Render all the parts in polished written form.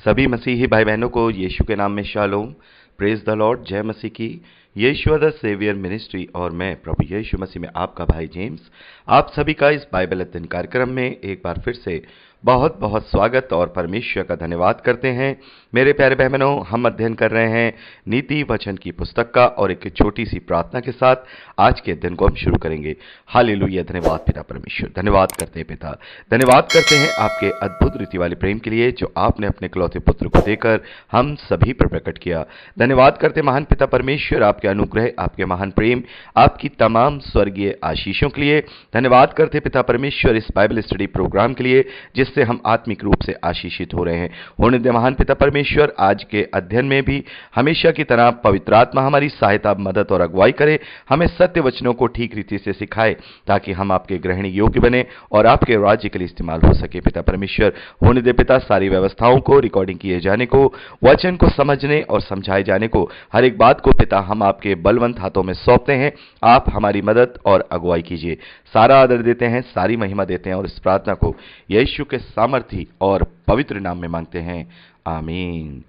सभी मसीही भाई बहनों को यीशु के नाम में शालोम, प्रेज द लॉर्ड, जय मसीह की। यीशु द सेवियर मिनिस्ट्री और मैं प्रभु यीशु मसीह में आपका भाई जेम्स, आप सभी का इस बाइबल अध्ययन कार्यक्रम में एक बार फिर से बहुत बहुत स्वागत और परमेश्वर का धन्यवाद करते हैं। मेरे प्यारे बहनों, हम अध्ययन कर रहे हैं नीति वचन की पुस्तक का, और एक छोटी सी प्रार्थना के साथ आज के अध्ययन को हम शुरू करेंगे। हालेलुया, धन्यवाद पिता परमेश्वर, धन्यवाद करते हैं पिता, धन्यवाद करते हैं आपके अद्भुत रीति वाले प्रेम के लिए जो आपने अपने इकलौते पुत्र को देकर हम सभी पर प्रकट किया। धन्यवाद करते महान पिता परमेश्वर आपके अनुग्रह, आपके महान प्रेम, आपकी तमाम स्वर्गीय आशीषों के लिए। धन्यवाद करते पिता परमेश्वर इस बाइबल स्टडी प्रोग्राम के लिए जिससे हम आत्मिक रूप से आशीषित हो रहे हैं। होने दे महान पिता परमेश्वर, आज के अध्ययन में भी हमेशा की तरह पवित्र आत्मा हमारी सहायता, मदद और अगुवाई करे, हमें सत्य वचनों को ठीक रीति से सिखाए ताकि हम आपके ग्रहण योग्य बने और आपके राज्य के लिए इस्तेमाल हो सके। पिता परमेश्वर, होने दे पिता सारी व्यवस्थाओं को, रिकॉर्डिंग किए जाने को, वचन को समझने और समझाए जाने को, हर एक बात को पिता हम आपके बलवंत हाथों में सौंपते हैं। आप हमारी मदद और अगुवाई कीजिए। सारा आदर देते हैं, सारी महिमा देते हैं और इस प्रार्थना को यीशु के सामर्थी और पवित्र नाम में मांगते हैं, आमीन।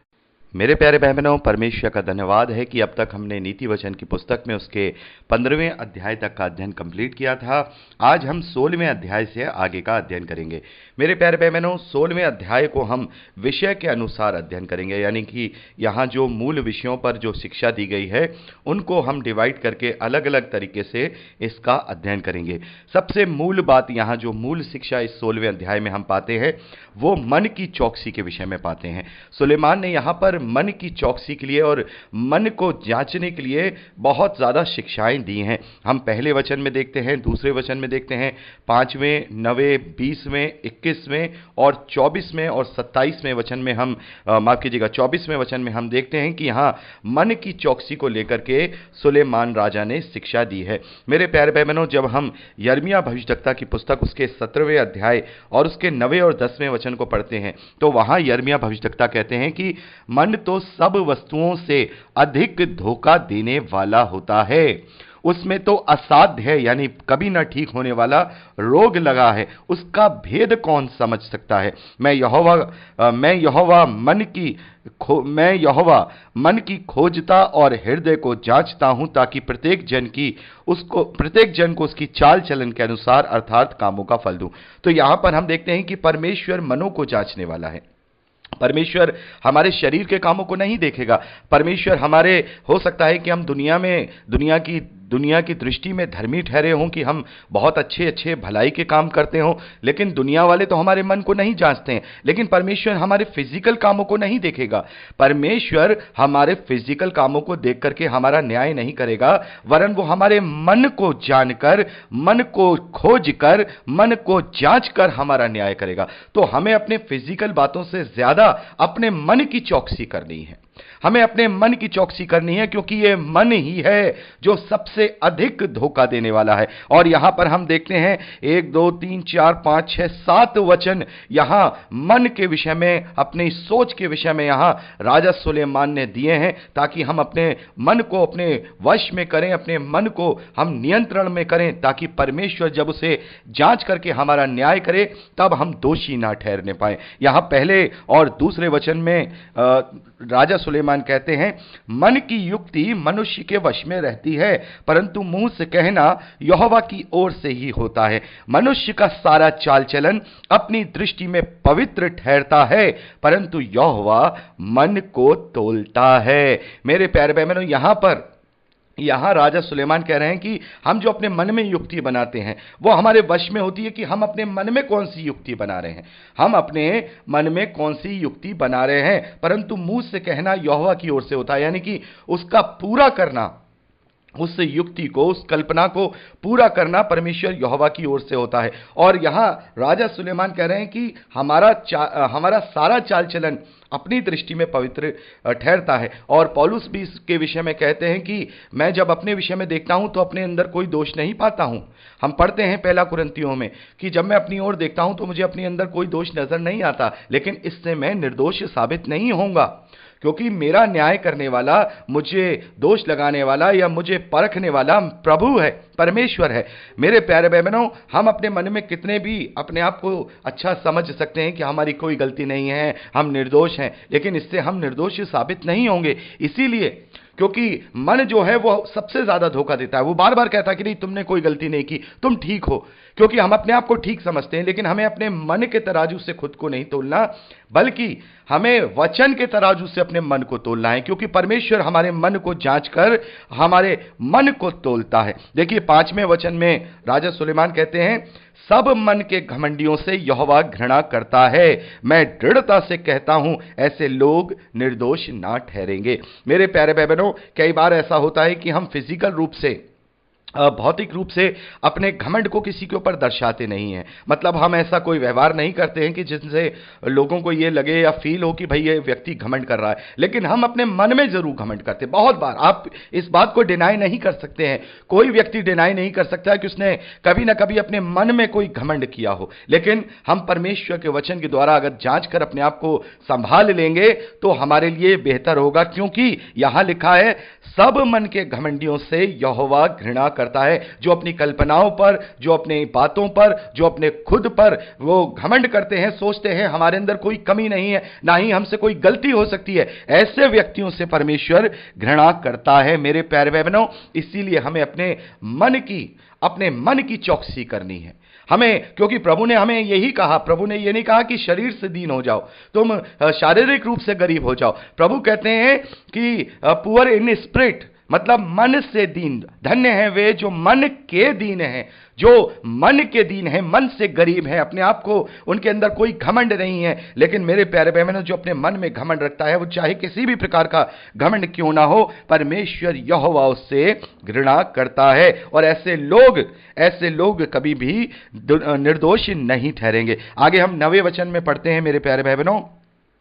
मेरे प्यारे बहनों, परमेश्वर का धन्यवाद है कि अब तक हमने नीति वचन की पुस्तक में उसके 15वें अध्याय तक का अध्ययन कंप्लीट किया था। आज हम 16वें अध्याय से आगे का अध्ययन करेंगे। मेरे प्यारे बहनों, 16वें अध्याय को हम विषय के अनुसार अध्ययन करेंगे, यानी कि यहाँ जो मूल विषयों पर जो शिक्षा दी गई है उनको हम डिवाइड करके अलग अलग तरीके से इसका अध्ययन करेंगे। सबसे मूल बात यहाँ जो मूल शिक्षा इस 16वें अध्याय में हम पाते हैं वो मन की चौकसी के विषय में पाते हैं। सुलेमान ने यहाँ पर मन की चौकसी के लिए और मन को जांचने के लिए बहुत ज़्यादा शिक्षाएं दी हैं। हम पहले वचन में देखते हैं, दूसरे वचन में देखते हैं, 5वें, 9वें, 20वें, 21वें और 24वें और 27वें वचन में हम 24वें वचन में हम देखते हैं कि यहाँ मन की चौकसी को लेकर के सुलेमान राजा ने शिक्षा दी है। मेरे प्यारे बहनों, जब हम यिर्मयाह भविष्यद्वक्ता की पुस्तक उसके 17वें अध्याय और उसके 9वें और 10वें वचन को पढ़ते हैं तो वहां यिर्मयाह भविष्यद्वक्ता कहते हैं कि मन तो सब वस्तुओं से अधिक धोखा देने वाला होता है, उसमें तो असाध्य है, यानी कभी ना ठीक होने वाला रोग लगा है, उसका भेद कौन समझ सकता है। मैं यहोवा मन की खोजता और हृदय को जांचता हूं ताकि प्रत्येक जन को उसकी चाल चलन के अनुसार अर्थात कामों का फल दूं। तो यहां पर हम देखते हैं कि परमेश्वर मनों को जांचने वाला है। परमेश्वर हमारे शरीर के कामों को नहीं देखेगा। परमेश्वर हमारे, हो सकता है कि हम दुनिया की दृष्टि में धर्मी ठहरे हों, कि हम बहुत अच्छे भलाई के काम करते हों, लेकिन दुनिया वाले तो हमारे मन को नहीं जांचते हैं। लेकिन परमेश्वर हमारे फिजिकल कामों को नहीं देखेगा। परमेश्वर हमारे फिजिकल कामों को देख करके हमारा न्याय नहीं करेगा, वरन वो हमारे मन को जानकर, मन को खोज कर, मन को जांच कर हमारा न्याय करेगा। तो हमें अपने फिजिकल बातों से ज्यादा अपने मन की चौकसी करनी है। हमें अपने मन की चौकसी करनी है, क्योंकि ये मन ही है जो सबसे अधिक धोखा देने वाला है। और यहां पर हम देखते हैं 1, 2, 3, 4, 5, 6, 7 वचन यहां मन के विषय में, अपनी सोच के विषय में यहां राजा सुलेमान ने दिए हैं, ताकि हम अपने मन को अपने वश में करें, अपने मन को हम नियंत्रण में करें, ताकि परमेश्वर जब उसे जांच करके हमारा न्याय करे तब हम दोषी ना ठहरने पाए। यहां पहले और दूसरे वचन में राजा सुलेमान कहते हैं, मन की युक्ति मनुष्य के वश में रहती है, परंतु मुंह से कहना यहोवा की ओर से ही होता है। मनुष्य का सारा चाल चलन अपनी दृष्टि में पवित्र ठहरता है, परंतु यहोवा मन को तोलता है। मेरे प्यारे बहनों, यहां राजा सुलेमान कह रहे हैं कि हम जो अपने मन में युक्ति बनाते हैं वो हमारे वश में होती है, कि हम अपने मन में कौन सी युक्ति बना रहे हैं, हम अपने मन में कौन सी युक्ति बना रहे हैं, परंतु मुंह से कहना यहोवा की ओर से होता है, यानी कि उसका पूरा करना, उस युक्ति को, उस कल्पना को पूरा करना परमेश्वर यहोवा की ओर से होता है। और यहां राजा सुलेमान कह रहे हैं कि हमारा सारा चाल चलन अपनी दृष्टि में पवित्र ठहरता है। और पौलुस भी इसके विषय में कहते हैं कि मैं जब अपने विषय में देखता हूं तो अपने अंदर कोई दोष नहीं पाता हूं। हम पढ़ते हैं पहला कुरिन्थियों में कि जब मैं अपनी ओर देखता हूं तो मुझे अपने अंदर कोई दोष नजर नहीं आता, लेकिन इससे मैं निर्दोष साबित नहीं होऊंगा, क्योंकि मेरा न्याय करने वाला, मुझे दोष लगाने वाला या मुझे परखने वाला प्रभु है, परमेश्वर है। मेरे प्यारे भाई बहनों, हम अपने मन में कितने भी अपने आप को अच्छा समझ सकते हैं कि हमारी कोई गलती नहीं है, हम निर्दोष हैं, लेकिन इससे हम निर्दोष साबित नहीं होंगे। इसीलिए क्योंकि मन जो है वो सबसे ज्यादा धोखा देता है। वो बार बार कहता है कि नहीं, तुमने कोई गलती नहीं की, तुम ठीक हो। क्योंकि हम अपने आप को ठीक समझते हैं, लेकिन हमें अपने मन के तराजू से खुद को नहीं तोलना, बल्कि हमें वचन के तराजू से अपने मन को तोलना है। क्योंकि परमेश्वर हमारे मन को जांच कर हमारे मन को तोलता है। देखिए 5वें वचन में राजा सुलेमान कहते हैं, सब मन के घमंडियों से यहोवा घृणा करता है। मैं दृढ़ता से कहता हूं, ऐसे लोग निर्दोष ना ठहरेंगे। मेरे प्यारे भाई बहनों, कई बार ऐसा होता है कि हम फिजिकल रूप से, भौतिक रूप से अपने घमंड को किसी के ऊपर दर्शाते नहीं हैं। मतलब हम ऐसा कोई व्यवहार नहीं करते हैं कि जिनसे लोगों को ये लगे या फील हो कि भाई ये व्यक्ति घमंड कर रहा है, लेकिन हम अपने मन में जरूर घमंड करते हैं। बहुत बार आप इस बात को डिनाई नहीं कर सकते हैं, कोई व्यक्ति डिनाई नहीं कर सकता है कि उसने कभी ना कभी अपने मन में कोई घमंड किया हो। लेकिन हम परमेश्वर के वचन के द्वारा अगर जांच कर अपने आप को संभाल लेंगे तो हमारे लिए बेहतर होगा। क्योंकि यहां लिखा है, सब मन के घमंडियों से यहोवा घृणा करता है। जो अपनी कल्पनाओं पर, जो अपनी बातों पर, जो अपने खुद पर वो घमंड करते हैं, सोचते हैं हमारे अंदर कोई कमी नहीं है, ना ही हमसे कोई गलती हो सकती है, ऐसे व्यक्तियों से परमेश्वर घृणा करता है। मेरे प्यारे भाई बहनों, इसीलिए हमें अपने मन की चौकसी करनी है हमें। क्योंकि प्रभु ने हमें यही कहा, प्रभु ने यह नहीं कहा कि शरीर से दीन हो जाओ, तुम शारीरिक रूप से गरीब हो जाओ। प्रभु कहते हैं कि पुअर इन स्पिरिट, मतलब मन से दीन। धन्य है वे जो मन के दीन हैं, जो मन के दीन है, मन से गरीब है, अपने आप को, उनके अंदर कोई घमंड नहीं है। लेकिन मेरे प्यारे भाई बहनों, जो अपने मन में घमंड रखता है, वो चाहे किसी भी प्रकार का घमंड क्यों ना हो, परमेश्वर यहोवा उससे घृणा करता है। और ऐसे लोग कभी भी निर्दोष नहीं ठहरेंगे। आगे हम 9वें वचन में पढ़ते हैं मेरे प्यारे भाई बहनों,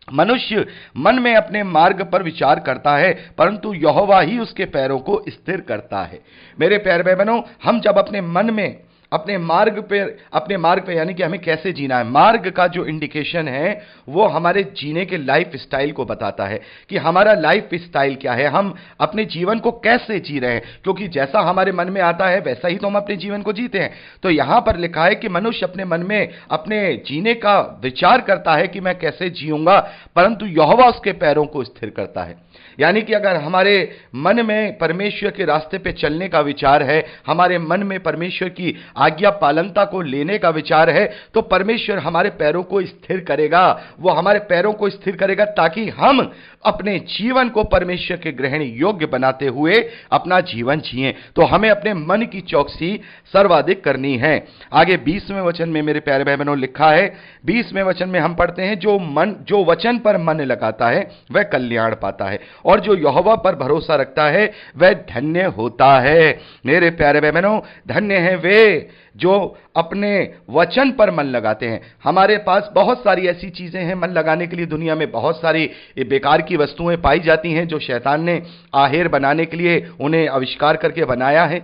मनुष्य मन में अपने मार्ग पर विचार करता है, परंतु यहोवा ही उसके पैरों को स्थिर करता है। मेरे प्यारे भाई बहनों, हम जब अपने मन में, अपने मार्ग पे यानी कि हमें कैसे जीना है, मार्ग का जो इंडिकेशन है वो हमारे जीने के लाइफ स्टाइल को बताता है कि हमारा लाइफ स्टाइल क्या है, हम अपने जीवन को कैसे जी रहे हैं। क्योंकि जैसा हमारे मन में आता है वैसा ही तो हम अपने जीवन को जीते हैं। तो यहां पर लिखा है कि मनुष्य अपने मन में अपने जीने का विचार करता है कि मैं कैसे जीऊंगा, परंतु यहोवा उसके पैरों को स्थिर करता है। यानी कि अगर हमारे मन में परमेश्वर के रास्ते पे चलने का विचार है, हमारे मन में परमेश्वर की आज्ञा पालनता को लेने का विचार है, तो परमेश्वर हमारे पैरों को स्थिर करेगा। वो हमारे पैरों को स्थिर करेगा ताकि हम अपने जीवन को परमेश्वर के ग्रहण योग्य बनाते हुए अपना जीवन जिएं। तो हमें अपने मन की चौकसी सर्वाधिक करनी है। आगे 20वें वचन में मेरे प्यारे भाई बहनों लिखा है, 20वें वचन में हम पढ़ते हैं, जो वचन पर मन लगाता है वह कल्याण पाता है, और जो यहोवा पर भरोसा रखता है वह धन्य होता है। मेरे प्यारे भाई बहनों, धन्य है वे जो अपने वचन पर मन लगाते हैं। हमारे पास बहुत सारी ऐसी चीजें हैं मन लगाने के लिए, दुनिया में बहुत सारी बेकार की वस्तुएं पाई जाती हैं जो शैतान ने आहेर बनाने के लिए उन्हें आविष्कार करके बनाया है।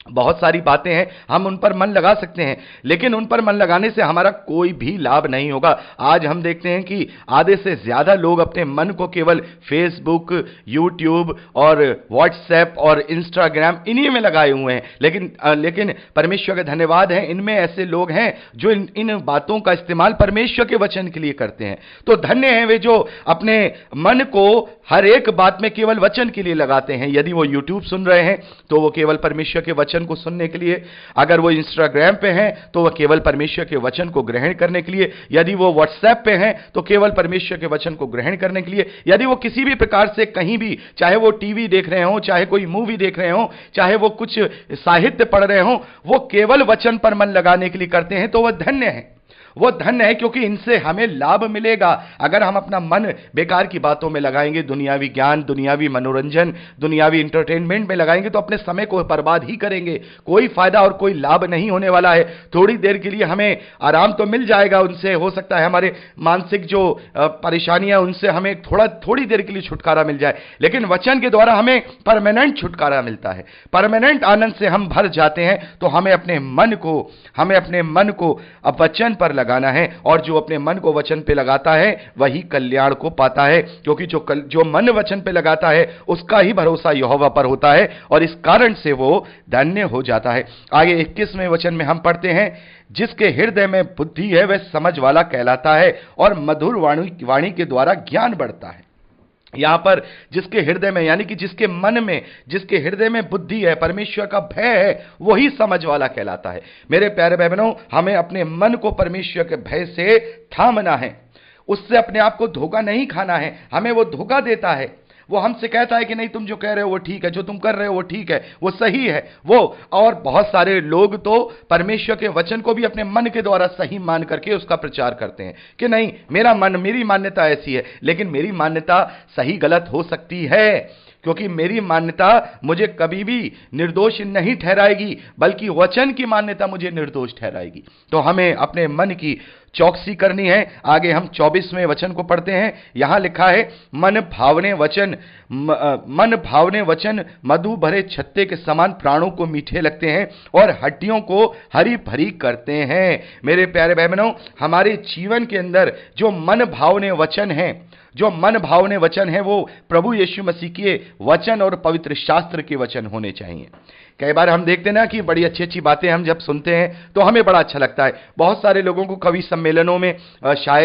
बहुत सारी बातें हैं, हम उन पर मन लगा सकते हैं, लेकिन उन पर मन लगाने से हमारा कोई भी लाभ नहीं होगा। आज हम देखते हैं कि आधे से ज्यादा लोग अपने मन को केवल फेसबुक, यूट्यूब और व्हाट्सएप और इंस्टाग्राम इन्हीं में लगाए हुए हैं। लेकिन परमेश्वर का धन्यवाद है, इनमें ऐसे लोग हैं जो इन बातों का इस्तेमाल परमेश्वर के वचन के लिए करते हैं। तो धन्य हैं वे जो अपने मन को हर एक बात में केवल वचन के लिए लगाते हैं। यदि वो यूट्यूब सुन रहे हैं तो वो केवल परमेश्वर के वचन को सुनने के लिए, अगर वो इंस्टाग्राम पे हैं तो वह केवल परमेश्वर के वचन को ग्रहण करने के लिए, यदि वो व्हाट्सएप पे हैं तो केवल परमेश्वर के वचन को ग्रहण करने के लिए, यदि वो किसी भी प्रकार से कहीं भी, चाहे वो टीवी देख रहे हो, चाहे कोई मूवी देख रहे हो, चाहे वो कुछ साहित्य पढ़ रहे हो, वो केवल वचन पर मन लगाने के लिए करते हैं, तो वह धन्य है। वो धन्य है, क्योंकि इनसे हमें लाभ मिलेगा। अगर हम अपना मन बेकार की बातों में लगाएंगे, दुनियावी ज्ञान, दुनियावी मनोरंजन, दुनियावी इंटरटेनमेंट में लगाएंगे, तो अपने समय को बर्बाद ही करेंगे। कोई फायदा और कोई लाभ नहीं होने वाला है। थोड़ी देर के लिए हमें आराम तो मिल जाएगा, उनसे हो सकता है हमारे मानसिक जो परेशानियां, उनसे हमें थोड़ी देर के लिए छुटकारा मिल जाए, लेकिन वचन के द्वारा हमें परमानेंट छुटकारा मिलता है, परमानेंट आनंद से हम भर जाते हैं। तो हमें अपने मन को अब वचन पर लगाना है, और जो अपने मन को वचन पे लगाता है वही कल्याण को पाता है, क्योंकि जो मन वचन पे लगाता है उसका ही भरोसा यहोवा पर होता है, और इस कारण से वो धन्य हो जाता है। आगे 21वें वचन में हम पढ़ते हैं, जिसके हृदय में बुद्धि है वह समझ वाला कहलाता है, और मधुर वाणी के द्वारा ज्ञान बढ़ता है। यहां पर जिसके हृदय में, यानी कि जिसके मन में, जिसके हृदय में बुद्धि है, परमेश्वर का भय है, वही समझ वाला कहलाता है। मेरे प्यारे भाई बहनों, हमें अपने मन को परमेश्वर के भय से थामना है, उससे अपने आप को धोखा नहीं खाना है। हमें वो धोखा देता है, वो हमसे कहता है कि नहीं तुम जो कह रहे हो वो ठीक है, जो तुम कर रहे हो वो ठीक है, वो सही है वो। और बहुत सारे लोग तो परमेश्वर के वचन को भी अपने मन के द्वारा सही मान करके उसका प्रचार करते हैं कि नहीं मेरा मन, मेरी मान्यता ऐसी है। लेकिन मेरी मान्यता सही गलत हो सकती है, क्योंकि मेरी मान्यता मुझे कभी भी निर्दोष नहीं ठहराएगी, बल्कि वचन की मान्यता मुझे निर्दोष ठहराएगी। तो हमें अपने मन की चौकसी करनी है। आगे हम 24वें वचन को पढ़ते हैं। यहां लिखा है, मन भावने वचन मधु भरे छत्ते के समान प्राणों को मीठे लगते हैं और हड्डियों को हरी भरी करते हैं। मेरे प्यारे भाई बहनों, हमारे जीवन के अंदर जो मन भावने वचन है, जो मन भावने वचन है, वो प्रभु यीशु मसीह के वचन और पवित्र शास्त्र के वचन होने चाहिए। कई बार हम देखते हैं ना कि बड़ी अच्छी अच्छी बातें हम जब सुनते हैं तो हमें बड़ा अच्छा लगता है। बहुत सारे लोगों को कवि सम्मेलनों में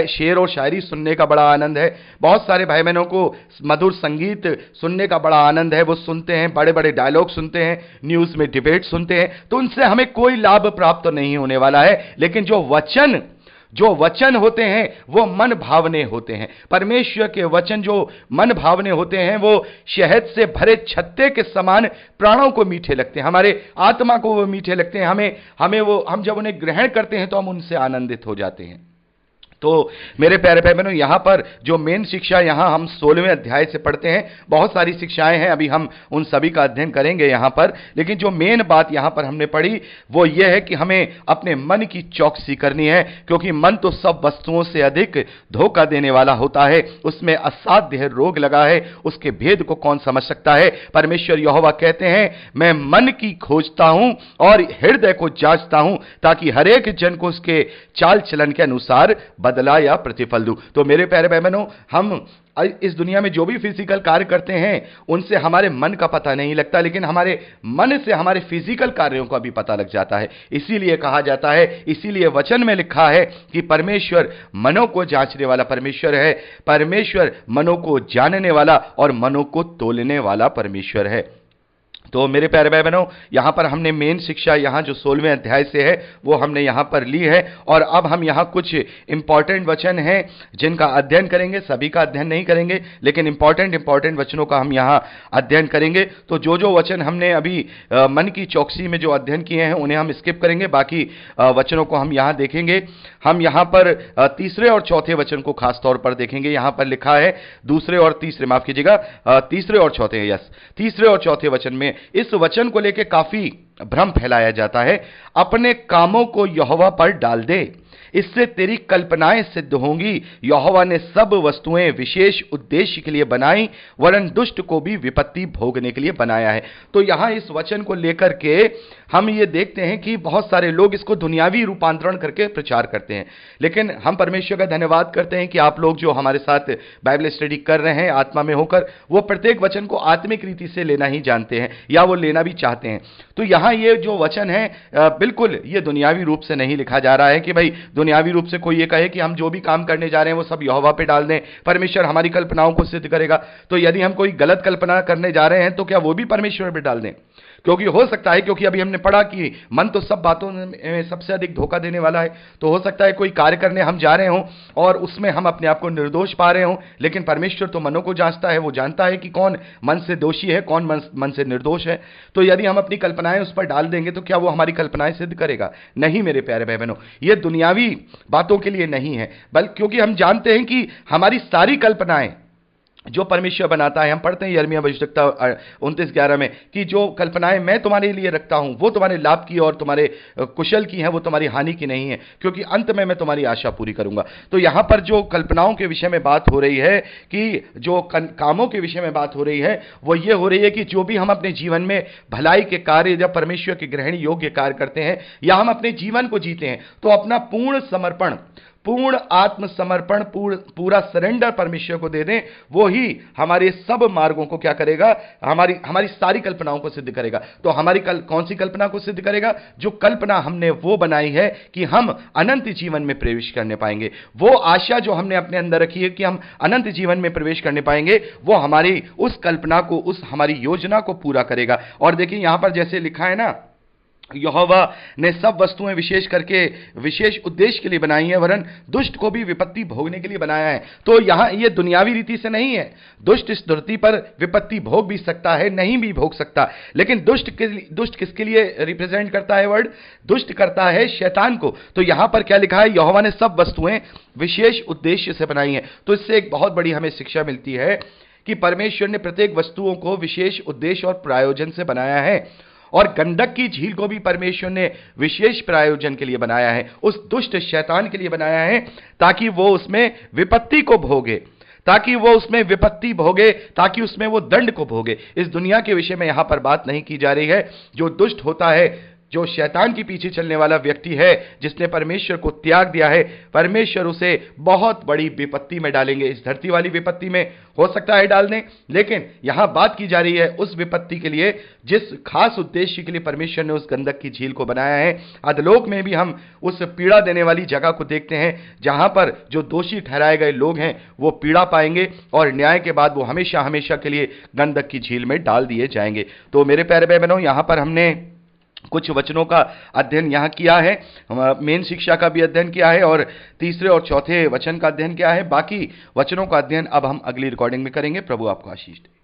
शेर और शायरी सुनने का बड़ा आनंद है। बहुत सारे भाई बहनों को मधुर संगीत सुनने का बड़ा आनंद है, वो सुनते हैं, बड़े बड़े डायलॉग सुनते हैं, न्यूज में डिबेट सुनते हैं। तो उनसे हमें कोई लाभ प्राप्त तो नहीं होने वाला है। लेकिन जो वचन होते हैं वो मन भावने होते हैं। परमेश्वर के वचन जो मन भावने होते हैं वो शहद से भरे छत्ते के समान प्राणों को मीठे लगते हैं, हमारे आत्मा को वो मीठे लगते हैं। हम जब उन्हें ग्रहण करते हैं तो हम उनसे आनंदित हो जाते हैं। तो मेरे प्यारे भाई बहनों, यहां पर जो मेन शिक्षा यहां हम 16वें अध्याय से पढ़ते हैं, बहुत सारी शिक्षाएं हैं, अभी हम उन सभी का अध्ययन करेंगे यहां पर। लेकिन जो मेन बात यहां पर हमने पढ़ी वो ये है कि हमें अपने मन की चौकसी करनी है, क्योंकि मन तो सब वस्तुओं से अधिक धोखा देने वाला होता है। उसमें असाध्य रोग लगा है, उसके भेद को कौन समझ सकता है। परमेश्वर यहोवा कहते हैं, मैं मन की खोजता हूं और हृदय को जांचता हूं, ताकि हर एक जन को उसके चाल चलन के अनुसार बदला या प्रतिफल दूं। तो मेरे प्यारे भाई बहनों, हम इस दुनिया में जो भी फिजिकल कार्य करते हैं उनसे हमारे मन का पता नहीं लगता, लेकिन हमारे मन से हमारे फिजिकल कार्यों का भी पता लग जाता है। इसीलिए कहा जाता है, इसीलिए वचन में लिखा है कि परमेश्वर मनों को जांचने वाला परमेश्वर है, परमेश्वर मनों को जानने वाला और मनों को तोलने वाला परमेश्वर है। तो मेरे प्यारे भाई बहनों, यहां पर हमने मेन शिक्षा यहां जो 16वें अध्याय से है वो हमने यहां पर ली है, और अब हम यहां कुछ इंपॉर्टेंट वचन हैं जिनका अध्ययन करेंगे। सभी का अध्ययन नहीं करेंगे, लेकिन इंपॉर्टेंट वचनों का हम यहां अध्ययन करेंगे। तो जो वचन हमने अभी मन की चौकसी में जो अध्ययन किए हैं उन्हें हम स्किप करेंगे, बाकी वचनों को हम यहां देखेंगे। हम यहां पर तीसरे और चौथे वचन को खास तौर पर देखेंगे। यहां पर लिखा है तीसरे और चौथे वचन में इस वचन को लेकर काफी भ्रम फैलाया जाता है। अपने कामों को यहोवा पर डाल दे, इससे तेरी कल्पनाएं सिद्ध होंगी। यहोवा ने सब वस्तुएं विशेष उद्देश्य के लिए बनाई, वरन दुष्ट को भी विपत्ति भोगने के लिए बनाया है। तो यहां इस वचन को लेकर के हम ये देखते हैं कि बहुत सारे लोग इसको दुनियावी रूपांतरण करके प्रचार करते हैं। लेकिन हम परमेश्वर का धन्यवाद करते हैं कि आप लोग जो हमारे साथ बाइबल स्टडी कर रहे हैं आत्मा में होकर, वो प्रत्येक वचन को आत्मिक रीति से लेना ही जानते हैं, या वो लेना भी चाहते हैं। तो यहां ये जो वचन है बिल्कुल ये दुनियावी रूप से नहीं लिखा जा रहा है कि भाई दुनियावी रूप से कोई ये कहे कि हम जो भी काम करने जा रहे हैं वो सब यहोवा पे डाल दें, परमेश्वर हमारी कल्पनाओं को सिद्ध करेगा। तो यदि हम कोई गलत कल्पना करने जा रहे हैं तो क्या वो भी परमेश्वर पे डाल दें? क्योंकि हो सकता है, क्योंकि अभी हमने पढ़ा कि मन तो सब बातों में सबसे अधिक धोखा देने वाला है। तो हो सकता है कोई कार्य करने हम जा रहे हों और उसमें हम अपने आप को निर्दोष पा रहे हों, लेकिन परमेश्वर तो मनों को जांचता है, वो जानता है कि कौन मन से दोषी है, कौन मन से निर्दोष है। तो यदि हम अपनी कल्पनाएं उस पर डाल देंगे तो क्या वो हमारी कल्पनाएं सिद्ध करेगा? नहीं मेरे प्यारे भाई बहनों, ये दुनियावी बातों के लिए नहीं है, बल्कि क्योंकि हम जानते हैं कि हमारी सारी कल्पनाएं जो परमेश्वर बनाता है, हम पढ़ते हैं यिर्मयाह भविष्यवक्ता 29:11 में कि जो कल्पनाएं मैं तुम्हारे लिए रखता हूं वो तुम्हारे लाभ की और तुम्हारे कुशल की हैं, वो तुम्हारी हानि की नहीं है, क्योंकि अंत में मैं तुम्हारी आशा पूरी करूंगा। तो यहां पर जो कल्पनाओं के विषय में बात हो रही है, कि जो कामों के विषय में बात हो रही है, वो ये हो रही है कि जो भी हम अपने जीवन में भलाई के कार्य या परमेश्वर के ग्रहण योग्य कार्य करते हैं, या हम अपने जीवन को जीते हैं, तो अपना पूर्ण समर्पण, पूर्ण आत्मसमर्पण, पूरा सरेंडर परमेश्वर को दे दें, वो ही हमारे सब मार्गों को क्या करेगा, हमारी सारी कल्पनाओं को सिद्ध करेगा। तो हमारी कौन सी कल्पना को सिद्ध करेगा? जो कल्पना हमने वो बनाई है कि हम अनंत जीवन में प्रवेश करने पाएंगे, वो आशा जो हमने अपने अंदर रखी है कि हम अनंत जीवन में प्रवेश करने पाएंगे, वो हमारी उस कल्पना को, उस हमारी योजना को पूरा करेगा। और देखिए यहां पर जैसे लिखा है ना, यहोवा ने सब वस्तुएं विशेष करके विशेष उद्देश्य के लिए बनाई है, वरन दुष्ट को भी विपत्ति भोगने के लिए बनाया है। तो यहां ये दुनियावी रीति से नहीं है। दुष्ट इस धरती पर विपत्ति भोग भी सकता है, नहीं भी भोग सकता, लेकिन दुष्ट किसके लिए रिप्रेजेंट करता है? वर्ड दुष्ट करता है शैतान को। तो यहां पर क्या लिखा है? यहोवा ने सब वस्तुएं विशेष उद्देश्य से बनाई है। तो इससे एक बहुत बड़ी हमें शिक्षा मिलती है कि परमेश्वर ने प्रत्येक वस्तुओं को विशेष उद्देश्य और प्रायोजन से बनाया है। और गंडक की झील को भी परमेश्वर ने विशेष प्रायोजन के लिए बनाया है, उस दुष्ट शैतान के लिए बनाया है, ताकि वो उसमें विपत्ति को भोगे, ताकि उसमें वो दंड को भोगे। इस दुनिया के विषय में यहां पर बात नहीं की जा रही है। जो दुष्ट होता है, जो शैतान के पीछे चलने वाला व्यक्ति है, जिसने परमेश्वर को त्याग दिया है, परमेश्वर उसे बहुत बड़ी विपत्ति में डालेंगे। इस धरती वाली विपत्ति में हो सकता है डाल दें, लेकिन यहां बात की जा रही है उस विपत्ति के लिए जिस खास उद्देश्य के लिए परमेश्वर ने उस गंधक की झील को बनाया है। अधलोक में भी हम उस पीड़ा देने वाली जगह को देखते हैं, जहां पर जो दोषी ठहराए गए लोग हैं वो पीड़ा पाएंगे और न्याय के बाद वो हमेशा हमेशा के लिए गंधक की झील में डाल दिए जाएंगे। तो मेरे प्यारे भाई बहनों, यहां पर हमने कुछ वचनों का अध्ययन यहां किया है, मेन शिक्षा का भी अध्ययन किया है और तीसरे और चौथे वचन का अध्ययन किया है। बाकी वचनों का अध्ययन अब हम अगली रिकॉर्डिंग में करेंगे। प्रभु आपको आशीष दे।